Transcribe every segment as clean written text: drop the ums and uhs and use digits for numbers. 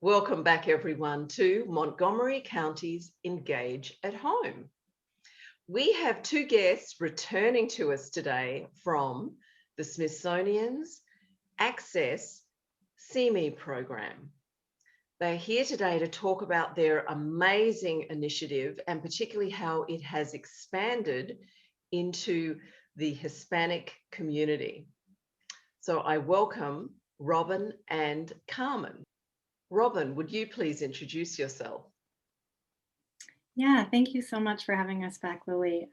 Welcome back, everyone, to Montgomery County's Engage at Home. We have two guests returning to us today from the Smithsonian's Access CME program. They're here today to talk about their amazing initiative and particularly how it has expanded into the Hispanic community. So I welcome Robin and Carmen. Robin, would you please introduce yourself? Yeah, thank you so much for having us back, Lily.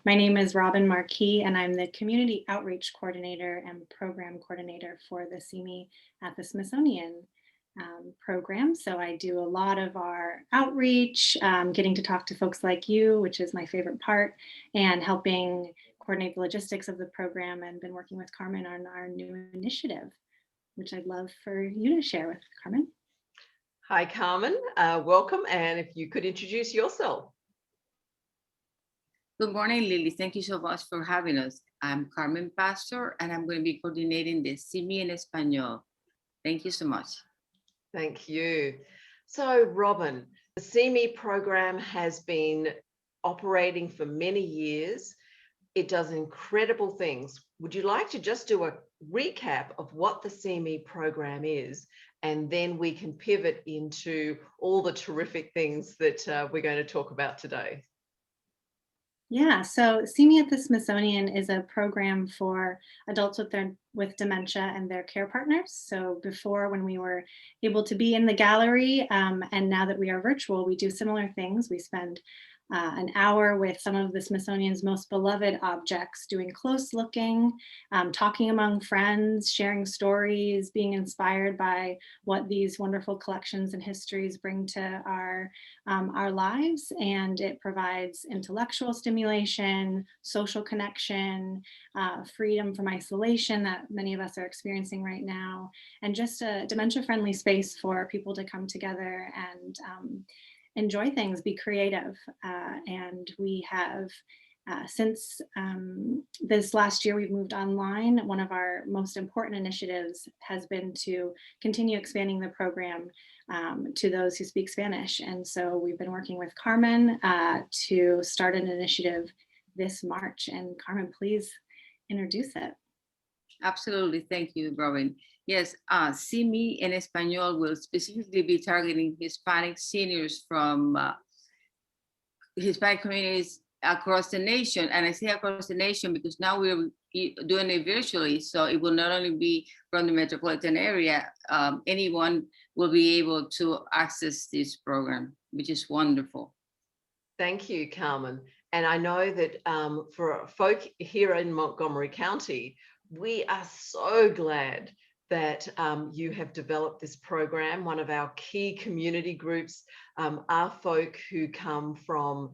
My name is Robin Marquis, and I'm the Community Outreach Coordinator and Program Coordinator for the CME at the Smithsonian program. So I do a lot of our outreach, getting to talk to folks like you, which is my favorite part, and helping coordinate the logistics of the program, and been working with Carmen on our new initiative, which I'd love for you to share with Carmen. Hi, Carmen. Welcome. And if you could introduce yourself. Good morning, Lily. Thank you so much for having us. I'm Carmen Pastor, and I'm going to be coordinating the CME en Español. Thank you so much. Thank you. So, Robin, the CME program has been operating for many years. It does incredible things. Would you like to just do a recap of what the CME program is, and then we can pivot into all the terrific things that we're going to talk about today? Yeah, so CME at the Smithsonian is a program for adults with dementia and their care partners. So before, when we were able to be in the gallery, and now that we are virtual, we do similar things. We spend an hour with some of the Smithsonian's most beloved objects, doing close looking, talking among friends, sharing stories, being inspired by what these wonderful collections and histories bring to our lives. And it provides intellectual stimulation, social connection, freedom from isolation that many of us are experiencing right now, and just a dementia-friendly space for people to come together and enjoy things, be creative. And we have, since this last year, we've moved online. One of our most important initiatives has been to continue expanding the program to those who speak Spanish. And so we've been working with Carmen to start an initiative this March. And Carmen, please introduce it. Absolutely. Thank you, Robin. Yes, CME en Español will specifically be targeting Hispanic seniors from Hispanic communities across the nation. And I say across the nation because now we're doing it virtually. So it will not only be from the metropolitan area, anyone will be able to access this program, which is wonderful. Thank you, Carmen. And I know that for folk here in Montgomery County, we are so glad that you have developed this program. One of our key community groups are folk who come from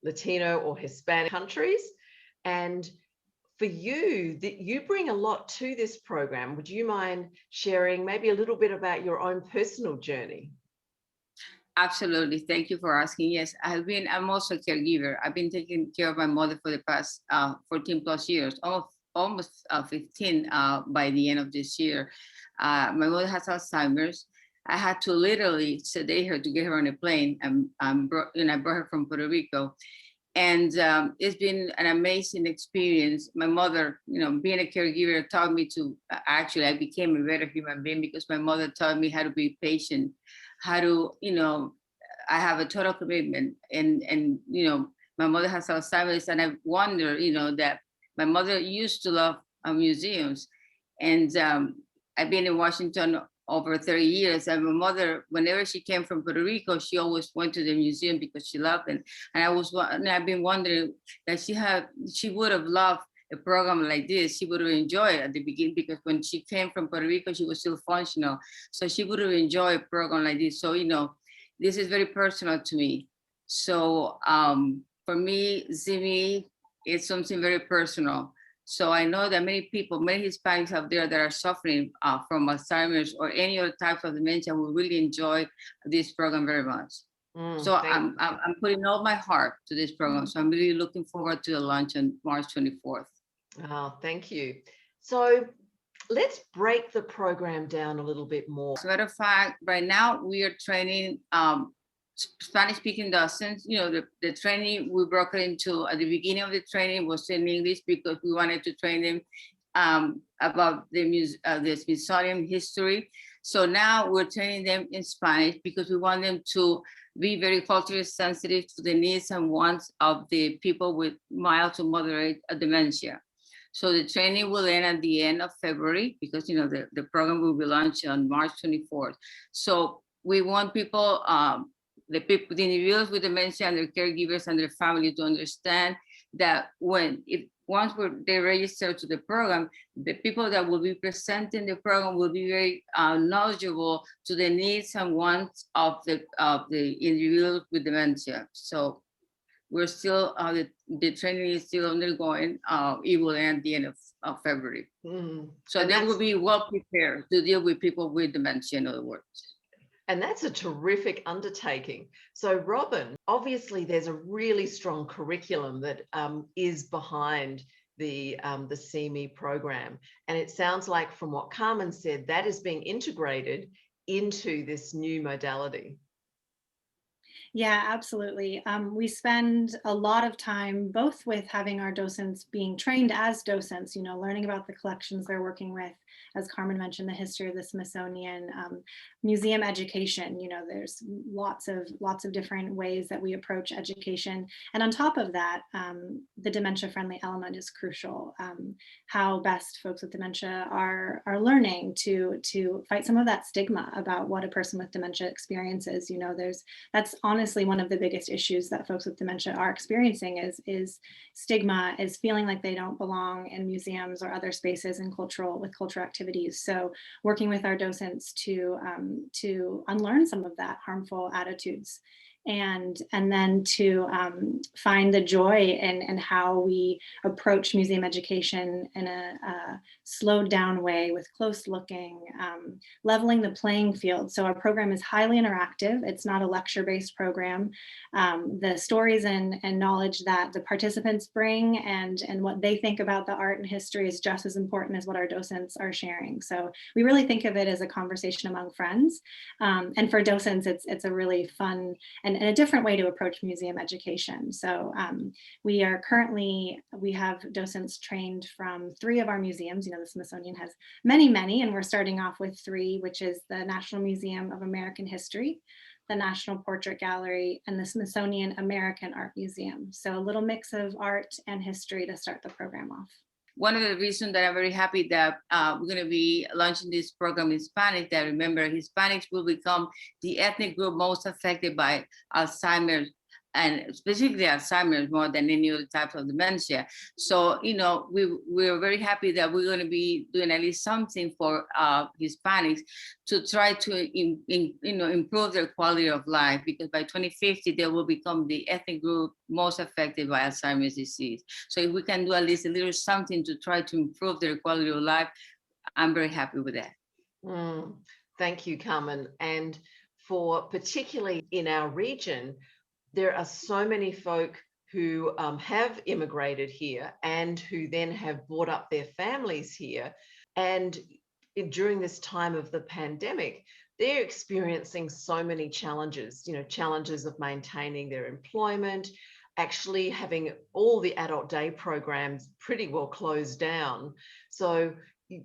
Latino or Hispanic countries. And for you, you bring a lot to this program. Would you mind sharing maybe a little bit about your own personal journey? Absolutely. Thank you for asking. Yes, I'm also a caregiver. I've been taking care of my mother for the past 14 plus years, almost 15 by the end of this year. My mother has Alzheimer's. I had to literally sedate her to get her on a plane, and I brought her from Puerto Rico. And it's been an amazing experience. My mother, being a caregiver taught me to, actually, I became a better human being because my mother taught me how to be patient, how to, I have a total commitment. And my mother has Alzheimer's, and I wonder, that my mother used to love museums. And I've been in Washington over 30 years. And my mother, whenever she came from Puerto Rico, she always went to the museum because she loved it. And I've been wondering that she would have loved a program like this. She would have enjoyed it at the beginning, because when she came from Puerto Rico, she was still functional. So she would have enjoyed a program like this. So, this is very personal to me. So for me, CME, it's something very personal. So I know that many people, many Hispanics out there that are suffering from Alzheimer's or any other type of dementia will really enjoy this program very much. So I'm putting all my heart to this program. So I'm really looking forward to the launch on March 24th. Oh, thank you. So Let's break the program down a little bit more. As a matter of fact, right now we are training Spanish-speaking docents. You know, the training we broke it into at the beginning of the training was in English because we wanted to train them about the Smithsonian history. So now we're training them in Spanish because we want them to be very culturally sensitive to the needs and wants of the people with mild to moderate dementia. So the training will end at the end of February because, you know, the program will be launched on March 24th. So we want people, the individuals with dementia and their caregivers and their family to understand that once they register to the program, the people that will be presenting the program will be very knowledgeable to the needs and wants of the individuals with dementia. So we're still, the training is still undergoing. It will end at the end of February. So they will be well prepared to deal with people with dementia, in other words. And that's a terrific undertaking. So Robin, obviously there's a really strong curriculum that is behind the CME program. And it sounds like from what Carmen said, that is being integrated into this new modality. Yeah, absolutely. We spend a lot of time both with having our docents being trained as docents, you know, learning about the collections they're working with, as Carmen mentioned, the history of the Smithsonian, museum education. You know, there's lots of different ways that we approach education. And on top of that, the dementia-friendly element is crucial. How best folks with dementia are learning to fight some of that stigma about what a person with dementia experiences. You know, that's honestly one of the biggest issues that folks with dementia are experiencing is stigma, is feeling like they don't belong in museums or other spaces and cultural activities. So working with our docents to unlearn some of that harmful attitudes and then to find the joy in how we approach museum education in a slowed down way with close looking, leveling the playing field. So our program is highly interactive. It's not a lecture-based program. The stories and knowledge that the participants bring and what they think about the art and history is just as important as what our docents are sharing. So we really think of it as a conversation among friends. And for docents, it's a really fun and a different way to approach museum education. So we have docents trained from 3 of our museums. You know, the Smithsonian has many, and we're starting off with 3, which is the National Museum of American History, the National Portrait Gallery, and the Smithsonian American Art Museum. So a little mix of art and history to start the program off. One of the reasons that I'm very happy that we're going to be launching this program in Spanish, that remember, Hispanics will become the ethnic group most affected by Alzheimer's, and specifically Alzheimer's more than any other type of dementia. So, you know, we're very happy that we're going to be doing at least something for Hispanics to try to improve their quality of life, because by 2050, they will become the ethnic group most affected by Alzheimer's disease. So if we can do at least a little something to try to improve their quality of life, I'm very happy with that. Thank you, Carmen. And for particularly in our region, there are so many folk who have immigrated here and who then have brought up their families here. And during this time of the pandemic, they're experiencing so many challenges, you know, challenges of maintaining their employment, actually having all the adult day programs pretty well closed down. So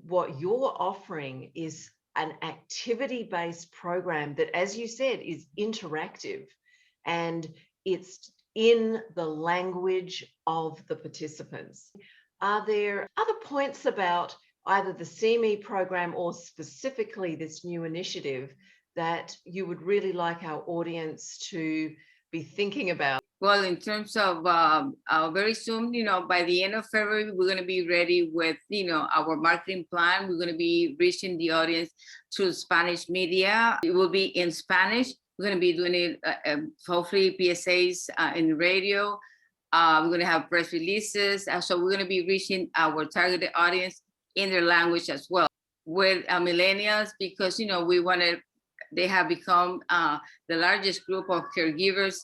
what you're offering is an activity-based program that, as you said, is interactive. And it's in the language of the participants. Are there other points about either the CME program or specifically this new initiative that you would really like our audience to be thinking about? Well, in terms of very soon, you know, by the end of February, we're going to be ready with, you know, our marketing plan. We're going to be reaching the audience through Spanish media. It will be in Spanish. We're going to be doing it, hopefully PSAs in radio. We're going to have press releases. So we're going to be reaching our targeted audience in their language as well. With millennials, because, you know, they have become the largest group of caregivers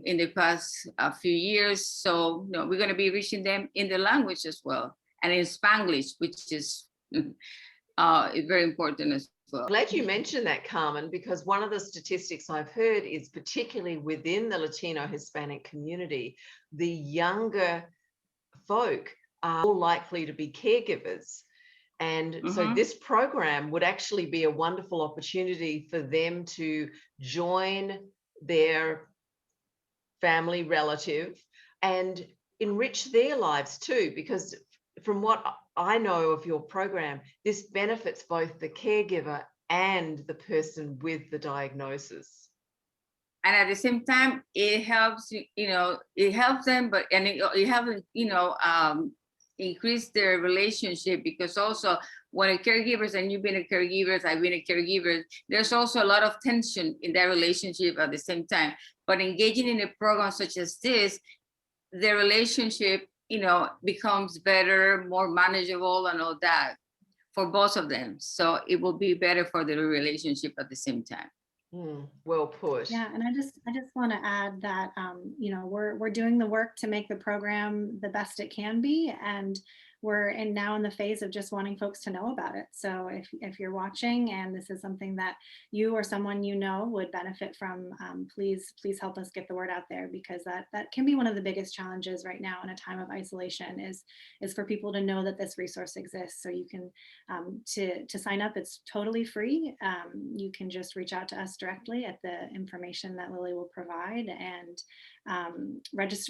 in the past few years. So, you know, we're going to be reaching them in the language as well, and in Spanglish, which is It's very important as well. Glad you mentioned that, Carmen, because one of the statistics I've heard is particularly within the Latino Hispanic community, the younger folk are more likely to be caregivers. And so this program would actually be a wonderful opportunity for them to join their family relative and enrich their lives too, because from what I know of your program, this benefits both the caregiver and the person with the diagnosis. And at the same time, it helps, it helps them, but, and it helps, increase their relationship, because also when a caregivers, and you've been a caregiver, I've been a caregiver, there's also a lot of tension in that relationship at the same time. But engaging in a program such as this, the relationship, becomes better, more manageable and all that for both of them. So it will be better for the relationship at the same time. Well put. Yeah, and I just want to add that we're doing the work to make the program the best it can be, and we're now in the phase of just wanting folks to know about it. So if you're watching and this is something that you or someone would benefit from, please help us get the word out there, because that can be one of the biggest challenges right now in a time of isolation is for people to know that this resource exists. So you can to sign up, it's totally free. You can just reach out to us directly at the information that Lily will provide, and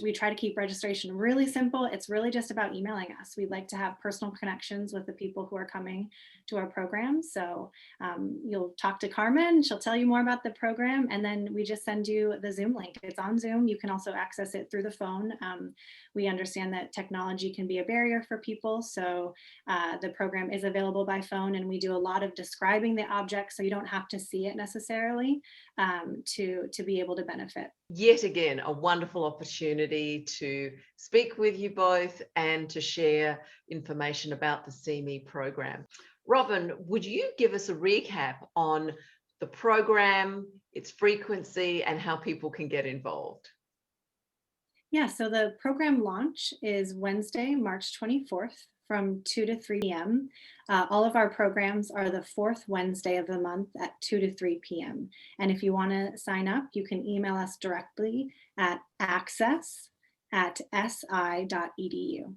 we try to keep registration really simple. It's really just about emailing us. We'd like to have personal connections with the people who are coming to our program. So you'll talk to Carmen, she'll tell you more about the program, and then we just send you the Zoom link. It's on Zoom. You can also access it through the phone. We understand that technology can be a barrier for people, so the program is available by phone, and we do a lot of describing the object, so you don't have to see it necessarily to be able to benefit. Yet again, a wonderful opportunity to speak with you both and to share information about the CME program. Robin, would you give us a recap on the program, its frequency, and how people can get involved? Yeah, so the program launch is Wednesday, March 24th from 2 to 3 p.m. All of our programs are the fourth Wednesday of the month at 2 to 3 p.m. And if you want to sign up, you can email us directly at access@si.edu.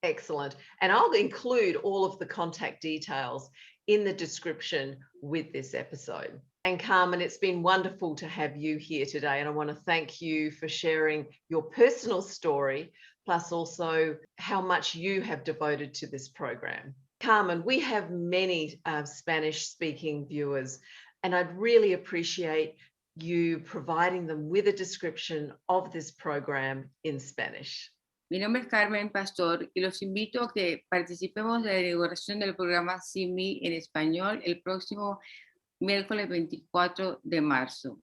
Excellent. And I'll include all of the contact details in the description with this episode. And Carmen, it's been wonderful to have you here today. And I want to thank you for sharing your personal story, plus also how much you have devoted to this program. Carmen, we have many Spanish-speaking viewers, and I'd really appreciate you providing them with a description of this program in Spanish. Mi nombre es Carmen Pastor y los invito a que participemos de la inauguración del programa CME en español el próximo miércoles 24 de marzo.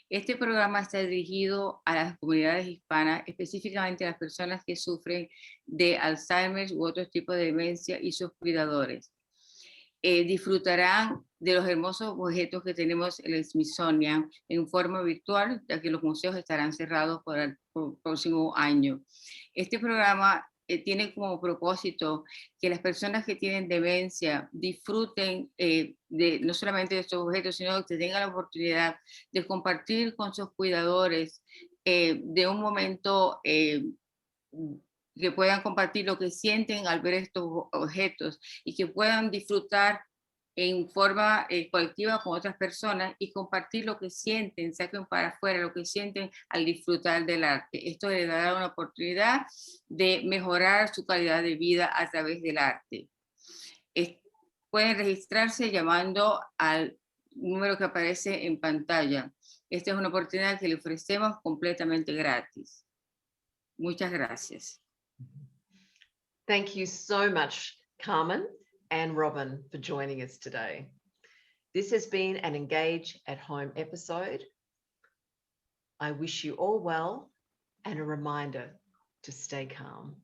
Este programa está dirigido a las comunidades hispanas, específicamente a las personas que sufren de Alzheimer u otros tipos de demencia y sus cuidadores. Disfrutarán de los hermosos objetos que tenemos en el Smithsonian en forma virtual, ya que los museos estarán cerrados por el próximo año. Este programa tiene como propósito que las personas que tienen demencia disfruten no solamente de estos objetos, sino que tengan la oportunidad de compartir con sus cuidadores de un momento que puedan compartir lo que sienten al ver estos objetos y que puedan disfrutar en forma colectiva con otras personas y compartir lo que sienten, saquen para afuera lo que sienten al disfrutar del arte. Esto les dará una oportunidad de mejorar su calidad de vida a través del arte. Pueden registrarse llamando al número que aparece en pantalla. Esta es una oportunidad que le ofrecemos completamente gratis. Muchas gracias. Thank you so much, Carmen and Robin, for joining us today. This has been an Engage at Home episode. I wish you all well, and a reminder to stay calm.